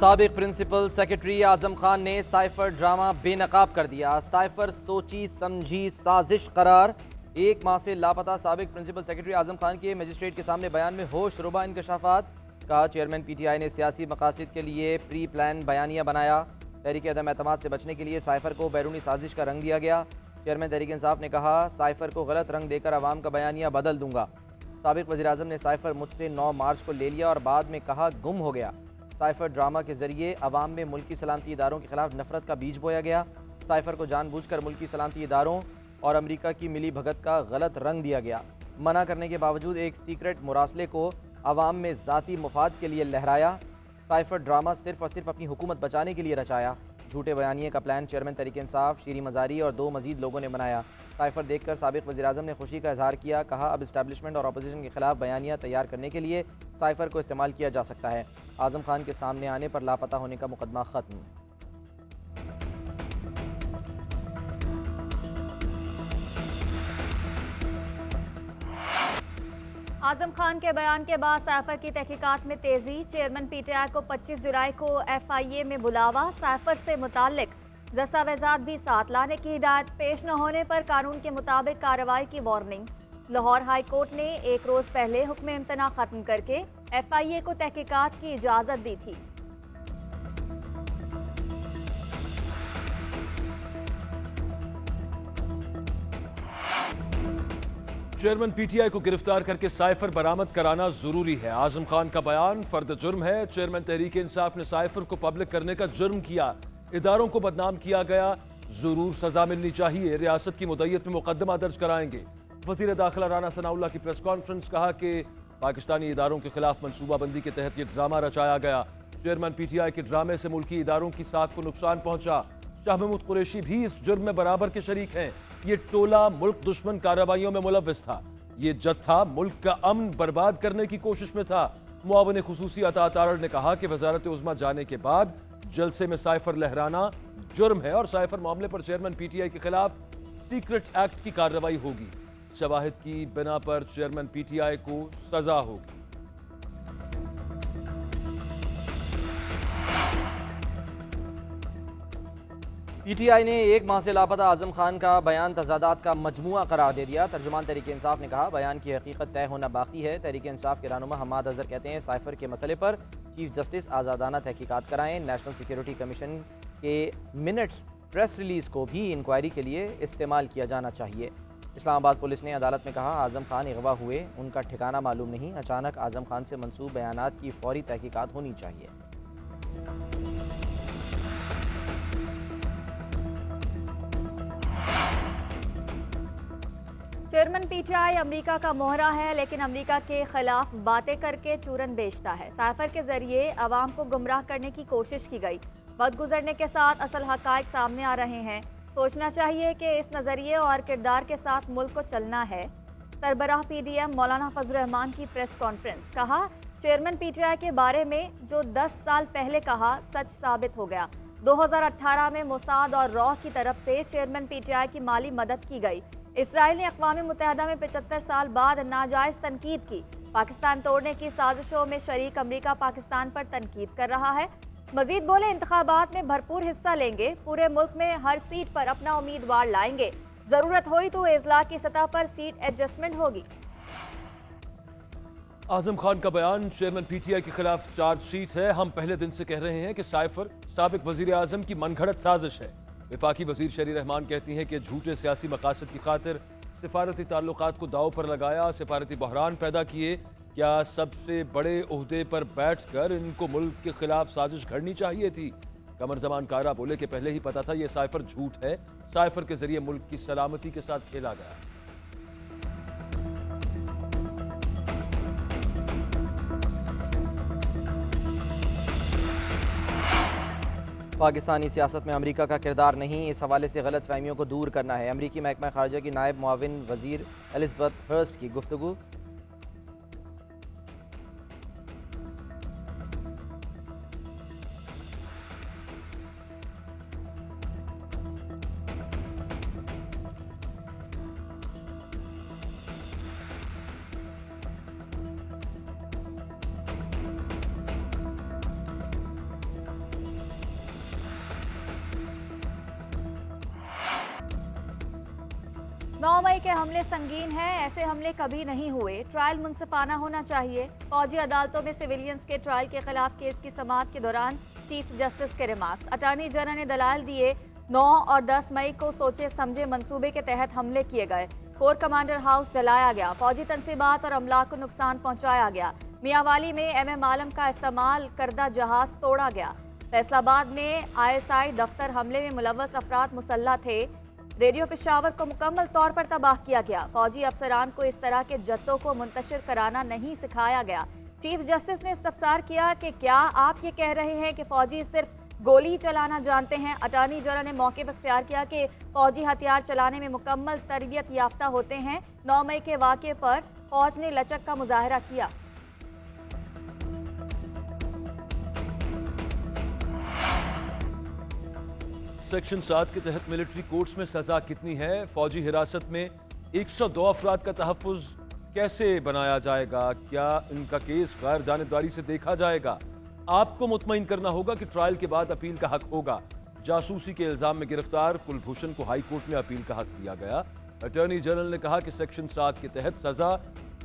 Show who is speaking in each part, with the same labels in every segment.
Speaker 1: साबिक principal secretary Azam Khan ने cipher drama बेनकाब कर दिया। साइफर सोची समझी साजिश करार। एक माह से लापता साबिक प्रिंसिपल सेक्रेटरी आजम खान के मजिस्ट्रेट के सामने बयान में होश रुबा इंकशाफात। कहा, चेयरमैन पीटीआई ने सियासी मकासद के लिए प्री प्लान बयानिया बनाया। तहरीक अदम एतमाद से बचने के लिए साइफर को बैरूनी साजिश का रंग दिया गया। चेयरमैन तहरीक इंसाफ ने कहा, साइफर को गलत रंग देकर अवाम का बयानिया बदल दूंगा। साबिक वज़ीर आज़म ने साइफर मुझसे 9 मार्च को ले लिया और बाद में कहा गुम हो गया। साइफर ड्रामा के जरिए अवाम में मुल्की सलामती इदारों के खिलाफ नफरत का बीज बोया गया। साइफर को जानबूझकर मुल्की सलामती इदारों और अमरीका की मिली भगत का गलत रंग दिया गया। मना करने के बावजूद एक सीक्रेट मुरासले को अवाम में ज़ाती मुफाद के लिए लहराया। साइफर ड्रामा सिर्फ और सिर्फ अपनी हुकूमत बचाने के लिए रचाया। झूठे बयानिए का प्लान चेयरमैन तहरीक इंसाफ, शीरी मजारी और 2 मजीद लोगों ने बनाया। साइफर देखकर साबिक वज़ीर आज़म ने खुशी का इजहार किया। कहा, अब इस्टेब्लिशमेंट और अपोजिशन के खिलाफ बयानिया तैयार करने के लिए साइफर को इस्तेमाल किया जा सकता है। आजम खान के सामने आने पर लापता होने का मुकदमा खत्म।
Speaker 2: आजम खान के बयान के बाद साइफर की तहकीकात में तेजी। चेयरमैन पीटीआई को 25 जुलाई को FIA में बुलावा। साइफर से मुताल्लिक दस्तावेजात भी साथ लाने की हिदायत। पेश न होने पर कानून के मुताबिक कार्रवाई की वार्निंग। लाहौर हाई कोर्ट ने 1 रोज पहले हुक्म इम्तना खत्म करके FIA को तहकीकात की इजाजत दी थी।
Speaker 3: चेयरमैन पीटीआई को गिरफ्तार करके साइफर बरामद कराना जरूरी है। आजम खान का बयान फर्द जुर्म है। चेयरमैन तहरीक इंसाफ ने साइफर को पब्लिक करने का जुर्म किया। इदारों को बदनाम किया गया, जरूर सजा मिलनी चाहिए। रियासत की मुद्दत में मुकदमा दर्ज कराएंगे। वजीर दाखिला राना सनाउल्लाह की प्रेस कॉन्फ्रेंस। कहा कि पाकिस्तानी इदारों के खिलाफ मनसूबाबंदी के तहत ये ड्रामा रचाया गया। चेयरमैन पीटीआई के ड्रामे से मुल्की इदारों की साख को नुकसान पहुंचा। शाह महमूद कुरैशी भी इस जुर्म में बराबर के शरीक हैं। ये टोला मुल्क दुश्मन कार्रवाइयों में मुलव्विस था। ये जत्था मुल्क का अमन बर्बाद करने की कोशिश में था। मुआविन खुसूसी अता तारड़ ने कहा कि वजारत उज़्मा जाने के बाद जलसे में साइफर लहराना जुर्म है और साइफर मामले पर चेयरमैन पीटीआई के खिलाफ सीक्रेट एक्ट की कार्रवाई होगी। शवाहिद की बिना पर चेयरमैन पीटीआई को सजा होगी।
Speaker 1: पीटीआई ने 1 माह से लापता आजम खान का बयान तजादात का मजमुआ करार दे दिया। तर्जुमान तहरीक इंसाफ ने कहा, बयान की हकीकत तय होना बाकी है। तहरीक इंसाफ के रहनुमा हमाद अजहर कहते हैं, साइफर के मसले पर चीफ जस्टिस आज़ादाना तहकीकात कराएं। नेशनल सिक्योरिटी कमीशन के मिनट्स प्रेस रिलीज को भी इंक्वायरी के लिए इस्तेमाल किया जाना चाहिए। इस्लामाबाद पुलिस ने अदालत में कहा, आजम खान अगवा हुए, उनका ठिकाना मालूम नहीं। अचानक आजम खान से मंसूब बयानात की फौरी तहकीकात होनी चाहिए।
Speaker 2: चेयरमैन पीटीआई अमेरिका का मोहरा है, लेकिन अमेरिका के खिलाफ बातें करके चूरन बेचता है। साइफर के जरिए अवाम को गुमराह करने की कोशिश की गई। वक्त गुजरने के साथ असल हकायक सामने आ रहे हैं। सोचना चाहिए कि इस नजरिए और किरदार के साथ मुल्क को चलना है। सरबराह PDM मौलाना फजल रहमान की प्रेस कॉन्फ्रेंस। कहा, चेयरमैन पीटीआई के बारे में जो 10 साल पहले कहा सच साबित हो गया। 2018 में मोसाद और रॉ की तरफ से चेयरमैन पीटीआई की माली मदद की गई। इसराइल ने अक़वाम मुत्तहिदा में 75 साल बाद नाजायज तनकीद की। पाकिस्तान तोड़ने की साजिशों में शरीक अमेरिका पाकिस्तान पर तनकीद कर रहा है। मजीद बोले, इंतखाबात में भरपूर हिस्सा लेंगे। पूरे मुल्क में हर सीट पर अपना उम्मीदवार लाएंगे। जरूरत हुई तो इजलास की सतह पर सीट एडजस्टमेंट होगी।
Speaker 3: आजम खान का बयान, चेयरमैन पीटीआई के खिलाफ चार्जशीट है। हम पहले दिन से कह रहे हैं कि साइफर साबिक वजीर आजम की मनगढ़ंत साजिश है। विफाकी वजीर शरी रहमान कहती हैं कि झूठे सियासी मकासद की खातिर सिफारती ताल्लुकात को दाव पर लगाया, सिफारती बहरान पैदा किए। क्या सबसे बड़े ओहदे पर बैठकर इनको मुल्क के खिलाफ साजिश घड़नी चाहिए थी? कमर जमान कारा बोले कि पहले ही पता था ये साइफर झूठ है। साइफर के जरिए मुल्क की सलामती के साथ खेला गया।
Speaker 1: पाकिस्तानी सियासत में अमेरिका का किरदार नहीं, इस हवाले से गलत फहमियों को दूर करना है। अमेरिकी महकमा खारजा की नायब मुआविन वजीर एलिजबेथ हर्स्ट की गुफ्तगू।
Speaker 2: 9 मई के हमले संगीन हैं, ऐसे हमले कभी नहीं हुए, ट्रायल मुनसिफाना होना चाहिए। फौजी अदालतों में सिविलियंस के ट्रायल के खिलाफ केस की समाअत के दौरान चीफ जस्टिस के रिमार्क्स। अटॉर्नी जनरल ने दलाल दिए 9 और 10 मई को सोचे समझे मंसूबे के तहत हमले किए गए। कोर कमांडर हाउस जलाया गया, फौजी तंसीबात और अमला को नुकसान पहुंचाया गया। मियांवाली में MM आलम का इस्तेमाल करदा जहाज तोड़ा गया। फैसलाबाद में ISI दफ्तर हमले में मुलव्वस अफराद मुसल्लह थे। रेडियो पेशावर को मुकम्मल तौर पर तबाह किया गया। फौजी अफसरान को इस तरह के जत्तों को मुंतशिर कराना नहीं सिखाया गया। चीफ जस्टिस ने इस्तफसार किया कि क्या आप ये कह रहे हैं कि फौजी सिर्फ गोली चलाना जानते हैं। अटॉर्नी जनरल ने मौके पर इख्तियार किया कि फौजी हथियार चलाने में मुकम्मल तरबियत याफ्ता होते हैं। 9 मई के वाक़े पर फौज ने लचक का मुजाहरा किया।
Speaker 3: सेक्शन 7 के तहत मिलिट्री कोर्ट्स में सजा कितनी है? फौजी हिरासत में 102 अफराद का तहफ्फुज कैसे बनाया जाएगा? क्या इनका केस गैर जानिबदारी से देखा जाएगा? आपको मुतमईन करना होगा कि ट्रायल के बाद अपील का हक होगा। जासूसी के इल्जाम में गिरफ्तार कुलभूषण को हाई कोर्ट में अपील का हक दिया गया। अटॉर्नी जनरल ने कहा कि सेक्शन 7 के तहत सजा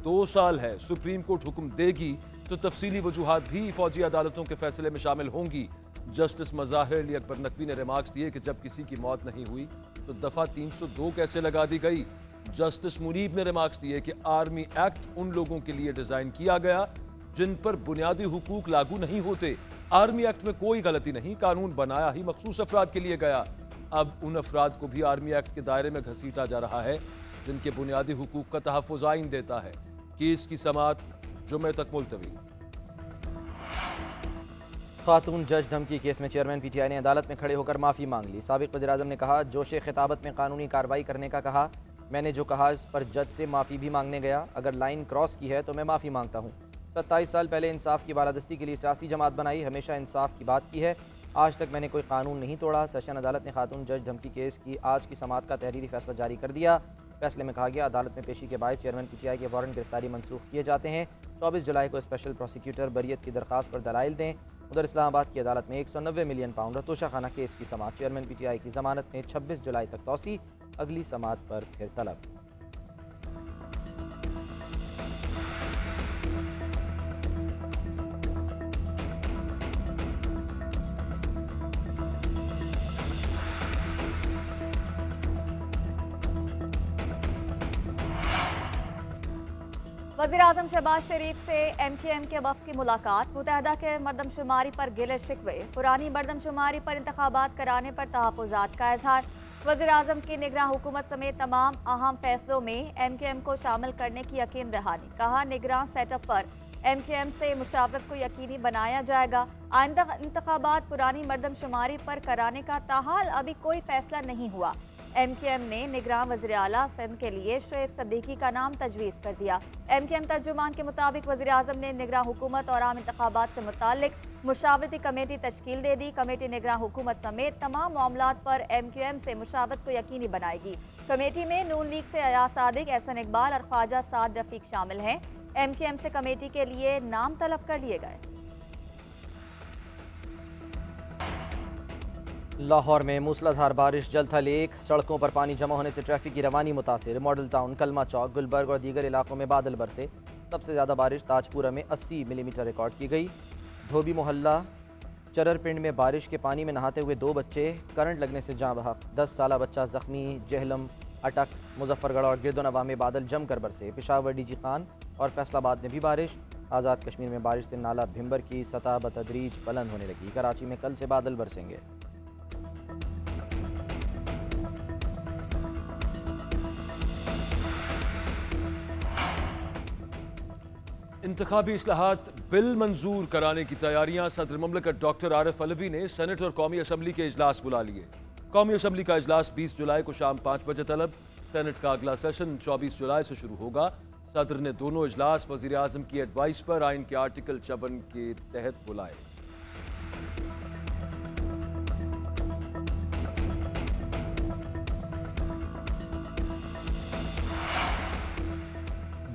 Speaker 3: 2 साल है। सुप्रीम कोर्ट हुक्म देगी तो तफसीली वजूहात भी फौजी अदालतों के फैसले में शामिल होंगी। जस्टिस मज़ाहिर अली अकबर नकवी ने रिमार्क्स दिए कि जब किसी की मौत नहीं हुई तो दफा 302 कैसे लगा दी गई। जस्टिस मुनीब ने रिमार्क्स दिए कि आर्मी एक्ट उन लोगों के लिए डिजाइन किया गया जिन पर बुनियादी हुकूक लागू नहीं होते। आर्मी एक्ट में कोई गलती नहीं, कानून बनाया ही मखसूस अफराद के लिए गया। अब उन अफराद को भी आर्मी एक्ट के दायरे में घसीटा जा रहा है जिनके बुनियादी हुकूक का तहफ़्फ़ुज़ आइन देता है। केस की समाअत जुमे तक मुलतवी।
Speaker 1: खातून जज धमकी केस में चेयरमैन PTI ने अदालत में खड़े होकर माफ़ी मांग ली। साबिक़ वज़ीर-ए-आज़म ने कहा, जोशे खिताबत में कानूनी कार्रवाई करने का कहा। मैंने जो कहा इस पर जज से माफ़ी भी मांगने गया। अगर लाइन क्रॉस की है तो मैं माफ़ी मांगता हूँ। 27 साल पहले इंसाफ की बालादस्ती के लिए सियासी जमात बनाई, हमेशा इंसाफ की बात की है। आज तक मैंने कोई कानून नहीं तोड़ा। सेशन अदालत ने खातून जज धमकी केस की आज की समाअत का तहरीरी फैसला जारी कर दिया। फैसले में कहा गया, अदालत में पेशी के बाद चेयरमैन PTI के वारंट गिरफ्तारी मनसूख किए जाते हैं। 24 जुलाई को स्पेशल प्रोसिक्यूटर बरियत की दरख्वास्त पर दलाइल दें। उधर इस्लामाबाद की अदालत में 190 मिलियन पाउंड रतोशा खाना केस की समाअत। चेयरमैन PTI की जमानत में 26 जुलाई तक तौसी, अगली समाअत पर फिर तलब।
Speaker 2: वज़ीर-ए-आज़म शहबाज शरीफ से MKM के वफ़द की मुलाकात। मुत्तहदा के मरदमशुमारी पर गिले शिकवे, पुरानी मरदमशुमारी पर इंतखाबात कराने पर तहफ़्फ़ुज़ात का इज़हार। वज़ीर-ए-आज़म की निगरान हुकूमत समेत तमाम अहम फैसलों में MKM को शामिल करने की यकीन दहानी। कहा, निगरान सेटअप पर MKM से मुशावरत को यकीनी बनाया जाएगा। आइंदा इंतखाबात पुरानी मरदमशुमारी पर कराने का ताहाल अभी कोई फैसला नहीं हुआ। MKM ने निगरान वज़ीर आला सिंध के लिए शुएब सिद्दीकी का नाम तजवीज़ कर दिया। MKM तर्जुमान के मुताबिक वज़ीर-ए-आज़म ने निगरान हुकूमत और आम इंतखाबात से मुताल्लिक मुशावरती कमेटी तश्कील दे दी। कमेटी निगरान हुकूमत समेत तमाम मामलात पर MKM से मुशावरत को यकीनी बनाएगी। कमेटी में नून लीग से अयाज सादिक, एहसन इकबाल और ख्वाजा साद रफीक शामिल हैं। MKM से कमेटी के लिए नाम तलब कर लिए गए।
Speaker 1: लाहौर में मूसलाधार बारिश, जल थल एक, सड़कों पर पानी जमा होने से ट्रैफिक की रवानी मुतासिर। मॉडल टाउन, कलमा चौक, गुलबर्ग और दीगर इलाकों में बादल बरसे। सबसे ज़्यादा बारिश ताजपुरा में 80 मिलीमीटर रिकॉर्ड की गई। धोबी मोहल्ला चररपिंड में बारिश के पानी में नहाते हुए 2 बच्चे करंट लगने से जाँ बहक। 10 साला बच्चा जख्मी। जहलम, अटक, मुजफ्फरगढ़ और गिरदोनवा में बादल जमकर बरसे। पेशावर, DG खान और फैसलाबाद में भी बारिश। आज़ाद कश्मीर में बारिश से नाला भिम्बर की सतह बतदरीज बुलंद होने लगी। कराची में कल से बादल बरसेंगे।
Speaker 3: इंतखाबी इस्लाहात बिल मंजूर कराने की तैयारियां। सदर मुमलिकत डॉक्टर आरिफ अलवी ने सेनेट और कौमी असम्बली के इजलास बुला लिए। कौमी असम्बली का इजलास 20 जुलाई को शाम 5 बजे तलब। सेनेट का अगला सेशन 24 जुलाई से शुरू होगा। सदर ने दोनों इजलास वज़ीर आज़म की एडवाइस पर आइन के आर्टिकल 54 के तहत बुलाए।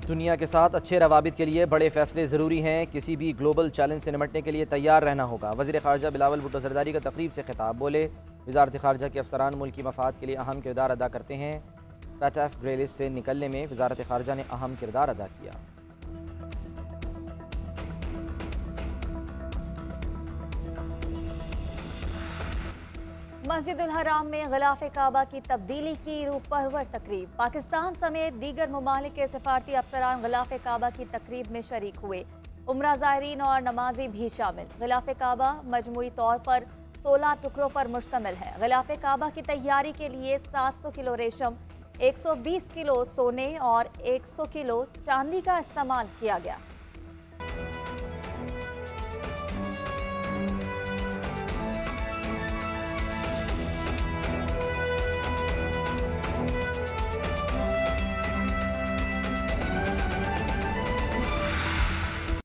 Speaker 1: दुनिया के साथ अच्छे रवाबित के लिए बड़े फैसले ज़रूरी हैं। किसी भी ग्लोबल चैलेंज से निपटने के लिए तैयार रहना होगा। वज़ीर ख़ारजा बिलावल भुट्टो ज़रदारी का तकरीब से खिताब। बोले, वज़ारत ख़ारजा के अफसरान मुल्क की मफाद के लिए अहम किरदार अदा करते हैं। फतह ग्रे लिस्ट से निकलने में वजारत खारजा ने अहम किरदार अदा किया।
Speaker 2: मस्जिदुल हराम में गिलाफ काबा की तब्दीली की रूह परवर तकरीब। पाकिस्तान समेत दीगर ममालिक के सफारती अफसरान गिलाफ काबा की तकरीब में शरीक हुए। उम्रा ज़ायरीन और नमाजी भी शामिल। गिलाफ काबा मजमूई तौर पर 16 टुकड़ों पर मुश्तमिल है। गिलाफ काबा की तैयारी के लिए 700 किलो रेशम, 120 किलो सोने और 100 किलो चांदी का इस्तेमाल किया गया।